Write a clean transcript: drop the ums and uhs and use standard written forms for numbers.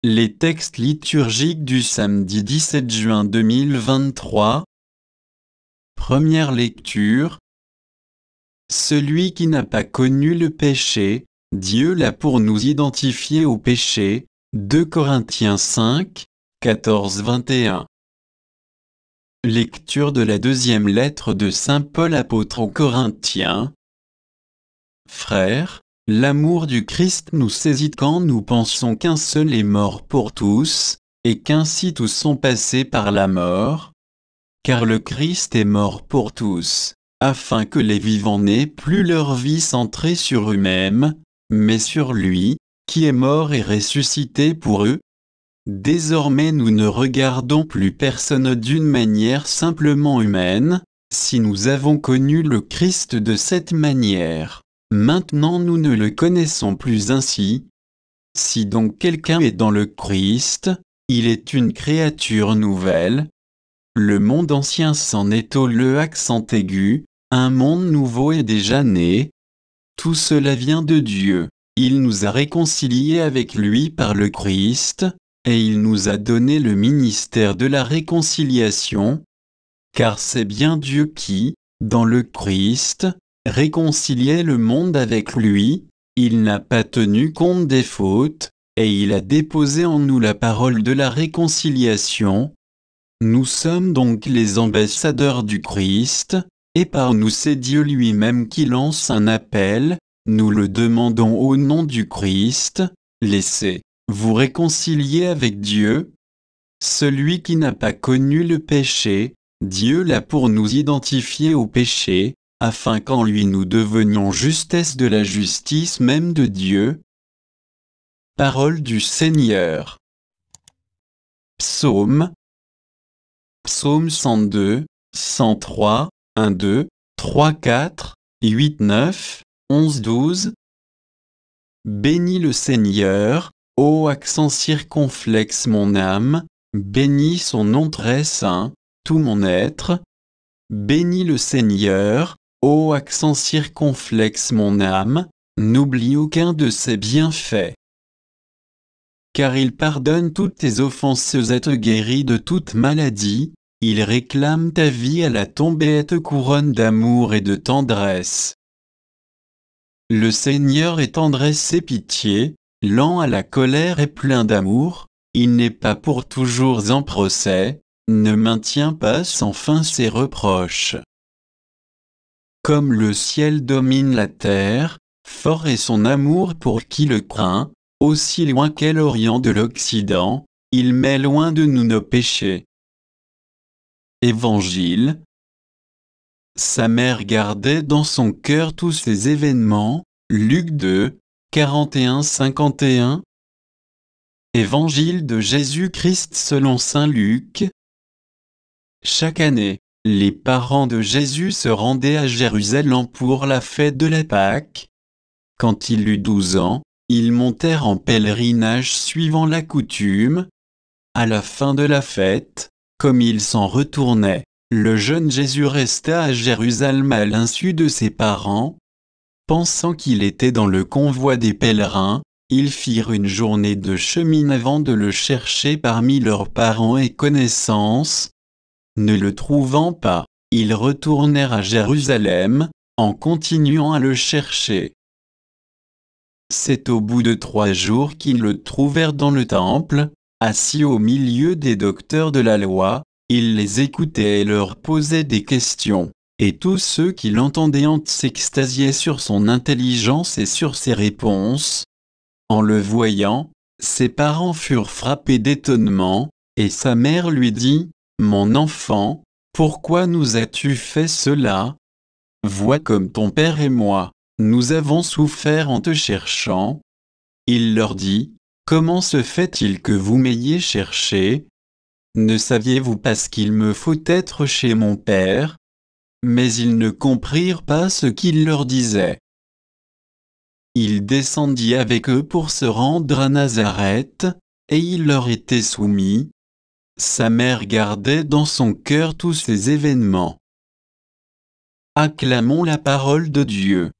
Les textes liturgiques du samedi 17 juin 2023. Première lecture. Celui qui n'a pas connu le péché, Dieu l'a pour nous identifier au péché. 2 Corinthiens 5, 14-21. Lecture de la deuxième lettre de saint Paul apôtre aux Corinthiens. Frères, l'amour du Christ nous saisit quand nous pensons qu'un seul est mort pour tous, et qu'ainsi tous sont passés par la mort. Car le Christ est mort pour tous, afin que les vivants n'aient plus leur vie centrée sur eux-mêmes, mais sur lui, qui est mort et ressuscité pour eux. Désormais nous ne regardons plus personne d'une manière simplement humaine, si nous avons connu le Christ de cette manière. Maintenant nous ne le connaissons plus ainsi. Si donc quelqu'un est dans le Christ, il est une créature nouvelle. Le monde ancien s'en est au le accent aigu, un monde nouveau est déjà né. Tout cela vient de Dieu. Il nous a réconciliés avec lui par le Christ, et il nous a donné le ministère de la réconciliation. Car c'est bien Dieu qui, dans le Christ, réconciliait le monde avec lui, il n'a pas tenu compte des fautes, et il a déposé en nous la parole de la réconciliation. Nous sommes donc les ambassadeurs du Christ, et par nous c'est Dieu lui-même qui lance un appel, nous le demandons au nom du Christ, laissez-vous réconcilier avec Dieu. Celui qui n'a pas connu le péché, Dieu l'a pour nous identifier au péché, afin qu'en lui nous devenions justesse de la justice même de Dieu. Parole du Seigneur. Psaume 102, 103, 1, 2, 3, 4, 8, 9, 11, 12. Bénis le Seigneur, ô accent circonflexe mon âme, bénis son nom très saint, tout mon être. Bénis le Seigneur, ô accent circonflexe mon âme, n'oublie aucun de ses bienfaits. Car il pardonne toutes tes offenses et te guérit de toute maladie, il réclame ta vie à la tombe et te couronne d'amour et de tendresse. Le Seigneur est tendresse et pitié, lent à la colère et plein d'amour, il n'est pas pour toujours en procès, ne maintient pas sans fin ses reproches. Comme le ciel domine la terre, fort est son amour pour qui le craint, aussi loin qu'est l'Orient de l'Occident, il met loin de nous nos péchés. Évangile. Sa mère gardait dans son cœur tous ces événements, Luc 2, 41-51. Évangile de Jésus-Christ selon saint Luc. Chaque année, les parents de Jésus se rendaient à Jérusalem pour la fête de la Pâque. Quand il eut 12 ans, ils montèrent en pèlerinage suivant la coutume. À la fin de la fête, comme ils s'en retournaient, le jeune Jésus resta à Jérusalem à l'insu de ses parents. Pensant qu'il était dans le convoi des pèlerins, ils firent une journée de chemin avant de le chercher parmi leurs parents et connaissances. Ne le trouvant pas, ils retournèrent à Jérusalem, en continuant à le chercher. C'est au bout de 3 jours qu'ils le trouvèrent dans le temple, assis au milieu des docteurs de la loi, il les écoutait et leur posait des questions, et tous ceux qui l'entendaient s'extasiaient sur son intelligence et sur ses réponses. En le voyant, ses parents furent frappés d'étonnement, et sa mère lui dit, « Mon enfant, pourquoi nous as-tu fait cela? Vois comme ton père et moi, nous avons souffert en te cherchant. » Il leur dit, « Comment se fait-il que vous m'ayez cherché? Ne saviez-vous pas qu'il me faut être chez mon père? » Mais ils ne comprirent pas ce qu'il leur disait. Il descendit avec eux pour se rendre à Nazareth, et il leur était soumis. Sa mère gardait dans son cœur tous ces événements. Acclamons la parole de Dieu.